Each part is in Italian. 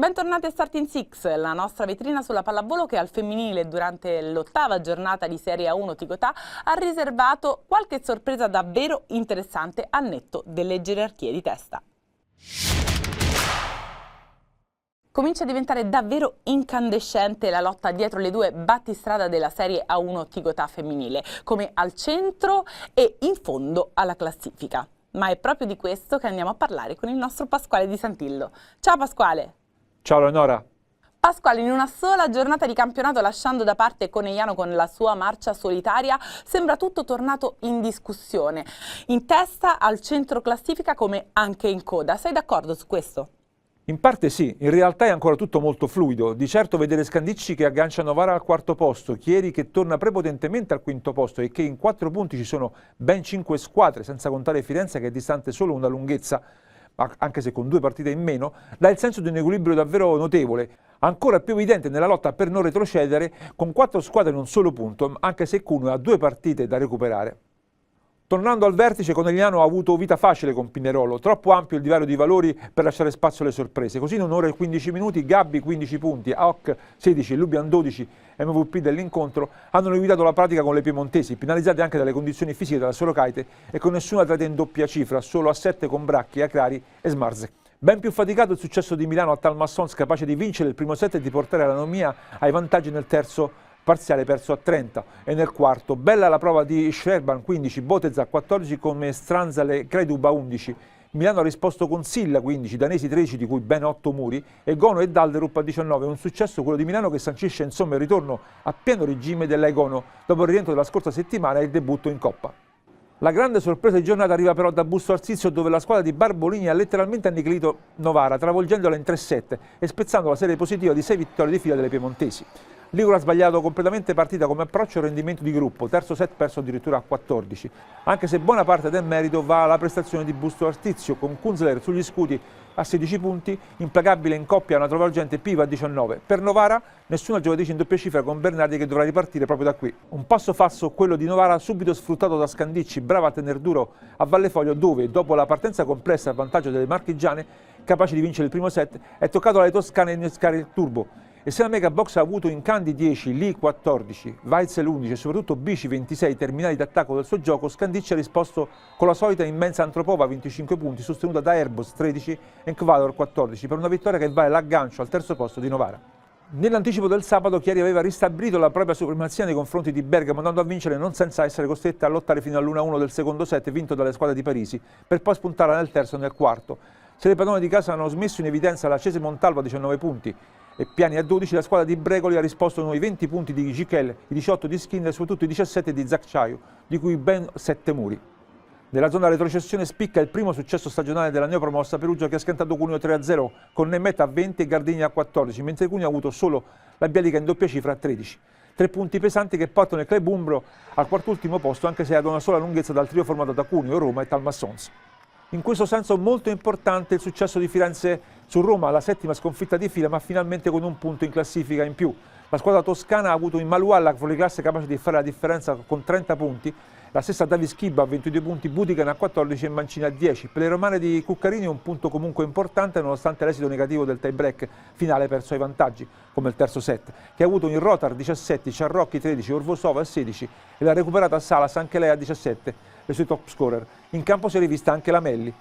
Bentornati a Starting Six, la nostra vetrina sulla pallavolo che al femminile durante l'8ª giornata di Serie A1 Ticotà ha riservato qualche sorpresa davvero interessante a netto delle gerarchie di testa. Comincia a diventare davvero incandescente la lotta dietro le due battistrada della Serie A1 Ticotà femminile, come al centro e in fondo alla classifica. Ma è proprio di questo che andiamo a parlare con il nostro Pasquale Di Santillo. Ciao Pasquale! Ciao Leonora! Pasquale, in una sola giornata di campionato, lasciando da parte Conegliano con la sua marcia solitaria, sembra tutto tornato in discussione. In testa, al centro classifica come anche in coda. Sei d'accordo su questo? In parte sì, in realtà è ancora tutto molto fluido. Di certo vedere Scandicci che aggancia Novara al quarto posto, Chieri che torna prepotentemente al quinto posto e che in 4 punti ci sono ben 5 squadre, senza contare Firenze che è distante solo una lunghezza, anche se con 2 partite in meno, dà il senso di un equilibrio davvero notevole. Ancora più evidente nella lotta per non retrocedere, con 4 squadre in un solo punto, anche se Cuneo ha 2 partite da recuperare. Tornando al vertice, Conegliano ha avuto vita facile con Pinerolo, troppo ampio il divario di valori per lasciare spazio alle sorprese. Così in un'ora e 15 minuti Gabbi 15 punti, Hoc 16, Lubian 12, MVP dell'incontro, hanno liquidato la pratica con le piemontesi, penalizzate anche dalle condizioni fisiche della Sorocite e con nessuna atleta in doppia cifra, solo a 7 con Bracchi, Acrari e Smarzek. Ben più faticato il successo di Milano a Talmassons, capace di vincere il primo set e di portare l'anomia ai vantaggi nel terzo parziale perso a 30 e nel quarto. Bella la prova di Sherban 15, Botez a 14 come Stranzale Creduba 11. Milano ha risposto con Silla 15, Danesi 13 di cui ben 8 muri e Gono e Dalderup a 19. Un successo quello di Milano che sancisce insomma il ritorno a pieno regime dell'Egono dopo il rientro della scorsa settimana e il debutto in Coppa. La grande sorpresa di giornata arriva però da Busto Arsizio dove la squadra di Barbolini ha letteralmente annichilito Novara travolgendola in 3-7 e spezzando la serie positiva di 6 vittorie di fila delle piemontesi. Ligure ha sbagliato completamente partita come approccio e rendimento di gruppo, terzo set perso addirittura a 14, anche se buona parte del merito va alla prestazione di Busto Artizio con Kunzler sugli scudi a 16 punti, implacabile in coppia una travolgente Piva a 19. Per Novara nessuna giocatrice in doppia cifra con Bernardi che dovrà ripartire proprio da qui. Un passo falso quello di Novara subito sfruttato da Scandicci, brava a tener duro a Vallefoglio dove dopo la partenza complessa a vantaggio delle marchigiane, capaci di vincere il primo set, è toccato alle toscane innescare il turbo. E se la Mega Box ha avuto in Candi 10, Lee 14, Weitzel 11 e soprattutto Bici 26 terminali d'attacco del suo gioco, Scandicci ha risposto con la solita immensa Antropova 25 punti sostenuta da Erbos 13 e Ecuador 14 per una vittoria che vale l'aggancio al terzo posto di Novara. Nell'anticipo del sabato Chieri aveva ristabilito la propria supremazia nei confronti di Bergamo andando a vincere non senza essere costretta a lottare fino all'1-1 del secondo set vinto dalle squadre di Parisi per poi spuntare nel terzo e nel quarto. Se le padrone di casa hanno smesso in evidenza la Cese Montalvo a 19 punti e Piani a 12, la squadra di Bregoli ha risposto con i 20 punti di Gichel, i 18 di Skinner e soprattutto i 17 di Zacciaio, di cui ben 7 muri. Nella zona retrocessione spicca il primo successo stagionale della neopromossa Perugia che ha schiantato Cuneo 3-0 con Nemeta a 20 e Gardini a 14, mentre Cuneo ha avuto solo la Bialica in doppia cifra a 13. 3 punti pesanti che portano il club umbro al quartultimo posto anche se ad una sola lunghezza dal trio formato da Cuneo, Roma e Talmassons. In questo senso molto importante il successo di Firenze su Roma, la 7ª sconfitta di fila ma finalmente con un punto in classifica in più. La squadra toscana ha avuto in Maluà la fuoriclasse capace di fare la differenza con 30 punti, la stessa Davis Kibba a 22 punti, Butican a 14 e Mancini a 10. Per le romane di Cuccarini un punto comunque importante nonostante l'esito negativo del tie break finale perso ai vantaggi, come il terzo set, che ha avuto in Rotar 17, Ciarrocchi 13, Orvosova a 16 e la recuperata Salas anche lei a 17. Le sue top scorer. In campo si è rivista anche la Melli.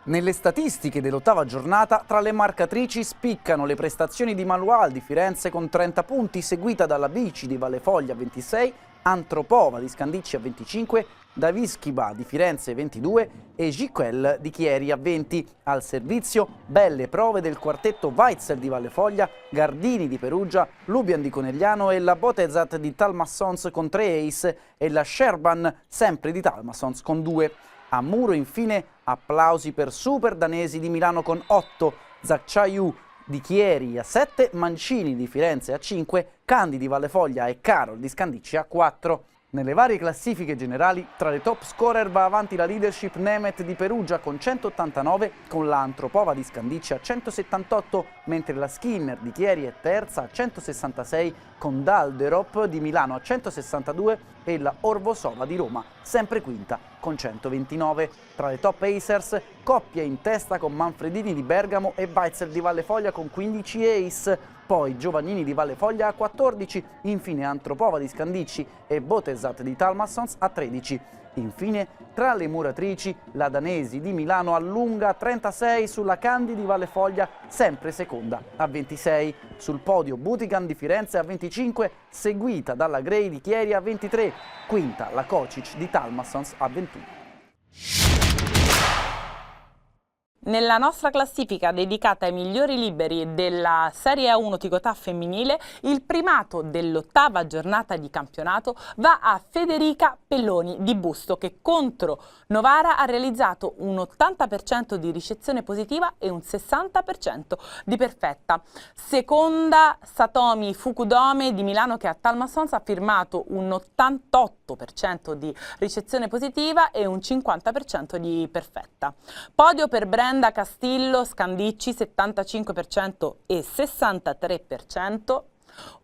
Nelle statistiche dell'8ª giornata, tra le marcatrici spiccano le prestazioni di Malual di Firenze con 30 punti, seguita dalla Bici di Vallefoglia a 26, Antropova di Scandicci a 25, Davischiba di Firenze 22 e Giquel di Chieri a 20. Al servizio belle prove del quartetto Weitzel di Vallefoglia, Gardini di Perugia, Lubian di Conegliano e la Botezat di Talmassons con 3 ace e la Sherban sempre di Talmassons con 2. A muro infine applausi per Super Danesi di Milano con 8, Zacciaiu di Chieri a 7, Mancini di Firenze a 5, Candi di Vallefoglia e Carol di Scandicci a 4. Nelle varie classifiche generali, tra le top scorer va avanti la leadership Nemeth di Perugia con 189, con la Antropova di Scandicci a 178, mentre la Skinner di Chieri è terza a 166, con Dalderop di Milano a 162 e la Orvosova di Roma sempre quinta con 129. Tra le top acers, coppia in testa con Manfredini di Bergamo e Weitzel di Vallefoglia con 15 ace, poi Giovannini di Vallefoglia a 14, infine Antropova di Scandicci e Botesat di Talmassons a 13. Infine, tra le muratrici, la Danesi di Milano allunga a 36 sulla Candi di Vallefoglia, sempre seconda a 26. Sul podio Butigan di Firenze a 25, seguita dalla Grey di Chieri a 23. Quinta la Kocic di Talmassons a 21. Nella nostra classifica dedicata ai migliori liberi della Serie A1 Ticotà femminile, il primato dell'8ª giornata di campionato va a Federica Pelloni di Busto, che contro Novara ha realizzato un 80% di ricezione positiva e un 60% di perfetta. Seconda Satomi Fukudome di Milano, che a Talmassons ha firmato un 88% di ricezione positiva e un 50% di perfetta. Podio per Brenda Castillo Scandicci 75% e 63%.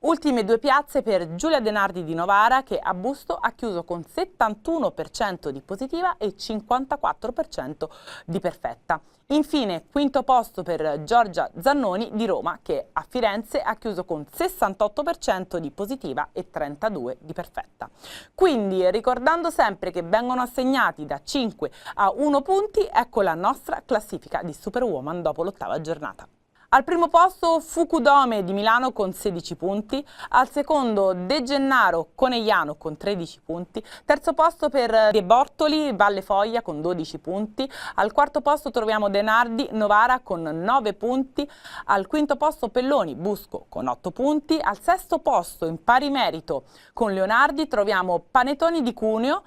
Ultime due piazze per Giulia Denardi di Novara, che a Busto ha chiuso con 71% di positiva e 54% di perfetta. Infine, quinto posto per Giorgia Zannoni di Roma, che a Firenze ha chiuso con 68% di positiva e 32% di perfetta. Quindi, ricordando sempre che vengono assegnati da 5 a 1 punti, ecco la nostra classifica di Superwoman dopo l'8ª giornata. Al primo posto Fukudome di Milano con 16 punti, al secondo De Gennaro Conegliano con 13 punti, terzo posto per De Bortoli Vallefoglia con 12 punti, al quarto posto troviamo Denardi Novara con 9 punti, al quinto posto Pelloni Busco con 8 punti, al sesto posto in pari merito con Leonardi troviamo Panettoni di Cuneo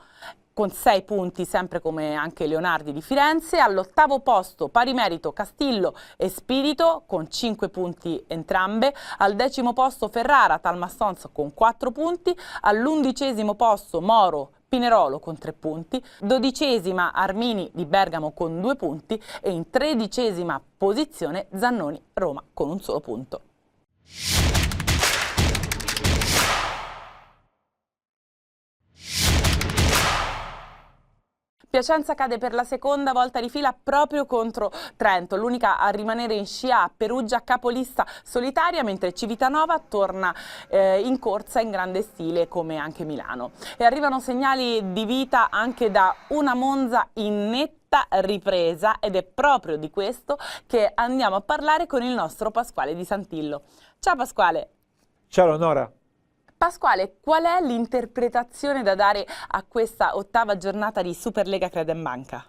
con 6 punti, sempre come anche Leonardi di Firenze. All'8º posto pari merito Castillo e Spirito con 5 punti entrambe, al 10º posto Ferrara Talmassons con 4 punti, all'11º posto Moro Pinerolo con 3 punti, 12ª Armini di Bergamo con 2 punti e in 13ª posizione Zannoni Roma con un solo punto. Piacenza cade per la seconda volta di fila proprio contro Trento, l'unica a rimanere in scia. Perugia capolista solitaria, mentre Civitanova torna in corsa in grande stile come anche Milano. E arrivano segnali di vita anche da una Monza in netta ripresa, ed è proprio di questo che andiamo a parlare con il nostro Pasquale Di Santillo. Ciao Pasquale. Ciao Leonora. Pasquale, qual è l'interpretazione da dare a questa 8ª giornata di Superlega Credenbanca?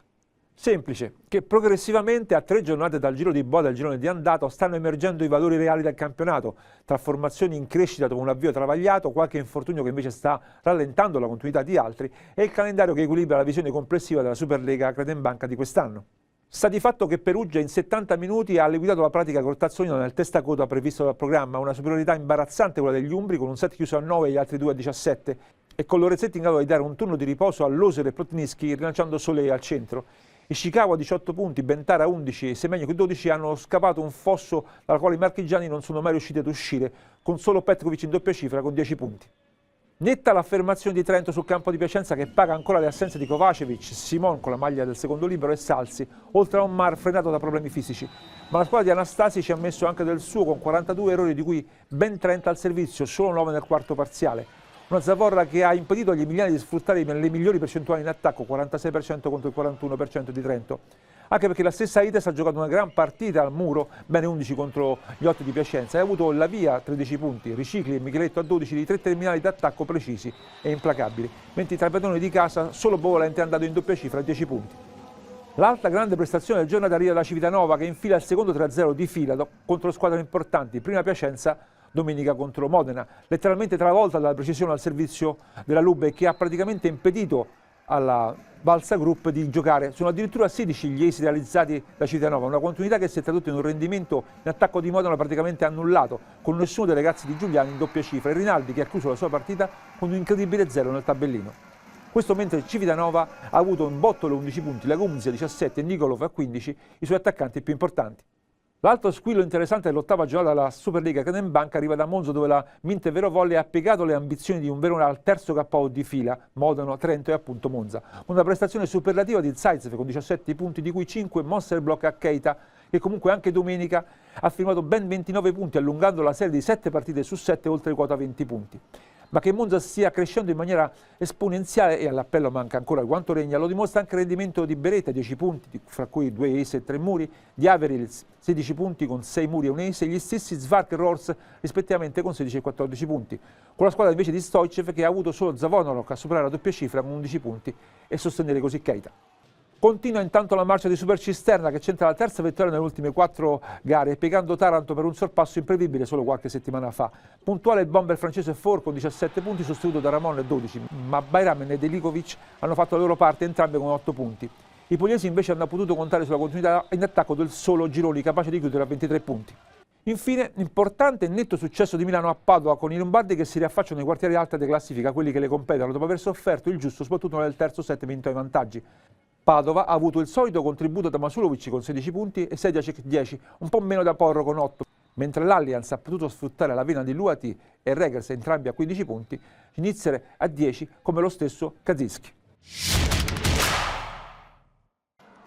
Semplice, che progressivamente a 3 giornate dal giro di boa del girone di andata stanno emergendo i valori reali del campionato, tra formazioni in crescita dopo un avvio travagliato, qualche infortunio che invece sta rallentando la continuità di altri e il calendario che equilibra la visione complessiva della Superlega Credenbanca di quest'anno. Sta di fatto che Perugia in 70 minuti ha liquidato la pratica col Tazzolino nel testacoda previsto dal programma, una superiorità imbarazzante quella degli umbri, con un set chiuso a 9 e gli altri 2 a 17, e con Lorenzetti in grado di dare un turno di riposo a Loser e Plotnischi, rilanciando Soleil al centro. Ishikawa a 18 punti, Bentara a 11 e Semegno che 12 hanno scavato un fosso dal quale i marchigiani non sono mai riusciti ad uscire, con solo Petkovic in doppia cifra con 10 punti. Netta l'affermazione di Trento sul campo di Piacenza, che paga ancora le assenze di Kovacevic, Simon con la maglia del secondo libero e Salsi, oltre a un Mar frenato da problemi fisici. Ma la squadra di Anastasi ci ha messo anche del suo, con 42 errori di cui ben 30 al servizio, solo 9 nel quarto parziale. Una zavorra che ha impedito agli emiliani di sfruttare le migliori percentuali in attacco, 46% contro il 41% di Trento. Anche perché la stessa Ites ha giocato una gran partita al muro, bene 11 contro gli 8 di Piacenza, e ha avuto la via 13 punti, Ricicli e Micheletto a 12 di 3 terminali d'attacco precisi e implacabili, mentre tra i padroni di casa solo Bovolente è andato in doppia cifra a 10 punti. L'altra grande prestazione del giorno arriva da Civitanova, che infila il secondo 3-0 di fila contro squadre importanti, prima Piacenza, domenica contro Modena, letteralmente travolta dalla precisione al servizio della Lube, che ha praticamente impedito alla Balsa Group di giocare. Sono addirittura 16 gli ace realizzati da Civitanova, una continuità che si è tradotta in un rendimento in attacco di Modena praticamente annullato, con nessuno dei ragazzi di Giuliani in doppia cifra, e Rinaldi che ha chiuso la sua partita con un incredibile 0 nel tabellino. Questo mentre Civitanova ha avuto in bottolo 11 punti, la Gumzia 17 e Nikolov a 15, i suoi attaccanti più importanti. L'altro squillo interessante dell'8ª giornata della Superlega Cadenbanca arriva da Monza, dove la Minte Vero Volley ha piegato le ambizioni di un Verona al terzo KO di fila, Modena, Trento e appunto Monza. Una prestazione superlativa di Zaitsev con 17 punti, di cui 5 monster block a Keita, che comunque anche domenica ha firmato ben 29 punti, allungando la serie di 7 partite su 7 oltre quota 20 punti. Ma che Monza stia crescendo in maniera esponenziale, e all'appello manca ancora quanto regna, lo dimostra anche il rendimento di Beretta, 10 punti, fra cui 2 ace e 3 muri, di Averil 16 punti con 6 muri e un ace, e gli stessi Svark e Rors rispettivamente con 16 e 14 punti, con la squadra invece di Stoichev che ha avuto solo Zavonolok a superare la doppia cifra con 11 punti e sostenere così Keita. Continua intanto la marcia di Super Cisterna, che centra la terza vittoria nelle ultime 4 gare, piegando Taranto per un sorpasso imprevedibile solo qualche settimana fa. Puntuale il bomber francese For con 17 punti, sostenuto da Ramon e 12, ma Bayram e Delikovic hanno fatto la loro parte, entrambi con 8 punti. I pugliesi invece hanno potuto contare sulla continuità in attacco del solo Gironi, capace di chiudere a 23 punti. Infine, importante e netto successo di Milano a Padova, con i lombardi che si riaffacciano nei quartieri alti di classifica, quelli che le competono, dopo aver sofferto il giusto soprattutto nel terzo set vinto ai vantaggi. Padova ha avuto il solito contributo da Masulovic con 16 punti e Sediacek 10, un po' meno da Porro con 8, mentre l'Allianz ha potuto sfruttare la vena di Luati e Regers, entrambi a 15 punti, Schnitzer a 10 come lo stesso Kaczynski.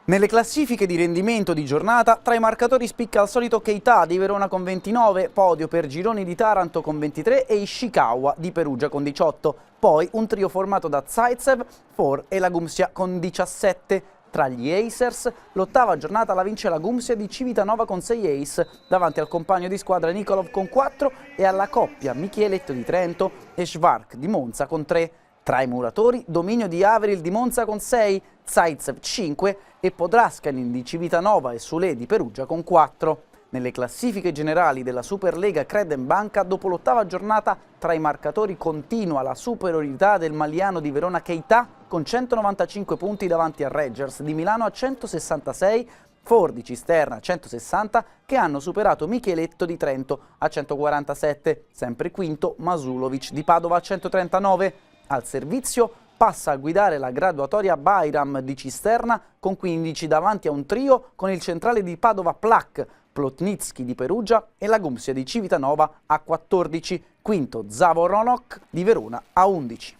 Nelle classifiche di rendimento di giornata, tra i marcatori spicca il solito Keita di Verona con 29, podio per Gironi di Taranto con 23 e Ishikawa di Perugia con 18. Poi un trio formato da Zaitsev, For e la Gumzia con 17. Tra gli Acers, l'8ª giornata la vince la Gumzia di Civitanova con 6 ace, davanti al compagno di squadra Nikolov con 4 e alla coppia Micheletto di Trento e Schwark di Monza con 3. Tra i muratori, dominio di Averil di Monza con 6, Zaitsev 5 e Podraskanin di Civitanova e Sule di Perugia con 4. Nelle classifiche generali della Superlega Credenbanca, dopo l'8ª giornata, tra i marcatori continua la superiorità del maliano di Verona Keita con 195 punti davanti a Regers di Milano a 166, For di Cisterna a 160, che hanno superato Micheletto di Trento a 147, sempre quinto Masulovic di Padova a 139. Al servizio passa a guidare la graduatoria Bayram di Cisterna con 15 davanti a un trio con il centrale di Padova Plak, Plotnitsky di Perugia e la Gumzia di Civitanova a 14, quinto Zavoronok di Verona a 11.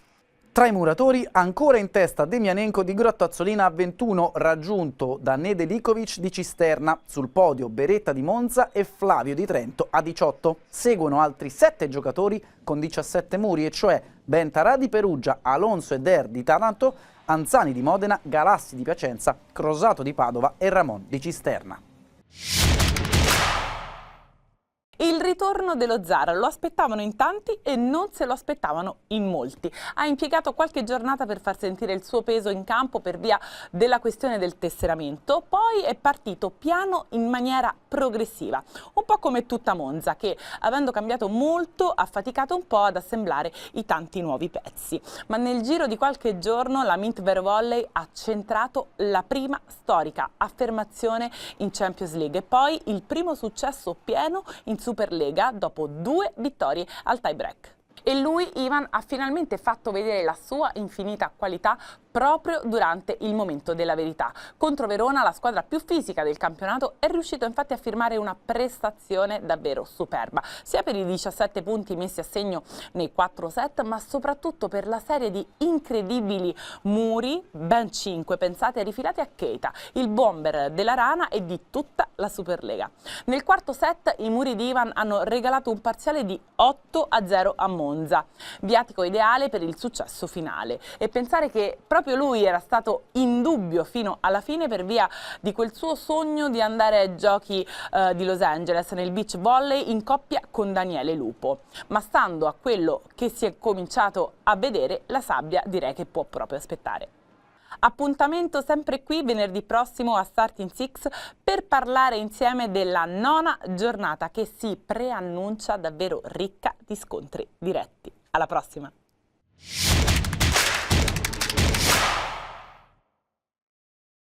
Tra i muratori ancora in testa Demianenko di Grottazzolina a 21, raggiunto da Nedeljkovic di Cisterna, sul podio Beretta di Monza e Flavio di Trento a 18. Seguono altri 7 giocatori con 17 muri, e cioè Bentarà di Perugia, Alonso e Der di Taranto, Anzani di Modena, Galassi di Piacenza, Crosato di Padova e Ramon di Cisterna. Il ritorno dello Zar lo aspettavano in tanti e non se lo aspettavano in molti. Ha impiegato qualche giornata per far sentire il suo peso in campo per via della questione del tesseramento, poi è partito piano in maniera progressiva, un po' come tutta Monza che, avendo cambiato molto, ha faticato un po' ad assemblare i tanti nuovi pezzi. Ma nel giro di qualche giorno la Mint Vero Volley ha centrato la prima storica affermazione in Champions League e poi il primo successo pieno in Superlega dopo 2 vittorie al tie break. E lui, Ivan, ha finalmente fatto vedere la sua infinita qualità proprio durante il momento della verità. Contro Verona, la squadra più fisica del campionato, è riuscito infatti a firmare una prestazione davvero superba, sia per i 17 punti messi a segno nei 4 set, ma soprattutto per la serie di incredibili muri, ben 5, pensate, rifilati a Keita, il bomber della Rana e di tutta la Superlega. Nel quarto set i muri di Ivan hanno regalato un parziale di 8-0 a Monza, viatico ideale per il successo finale. E pensare che proprio lui era stato in dubbio fino alla fine per via di quel suo sogno di andare ai giochi di Los Angeles nel beach volley in coppia con Daniele Lupo. Ma stando a quello che si è cominciato a vedere, la sabbia direi che può proprio aspettare. Appuntamento sempre qui venerdì prossimo a Starting Six per parlare insieme della 9ª giornata che si preannuncia davvero ricca di scontri diretti. Alla prossima!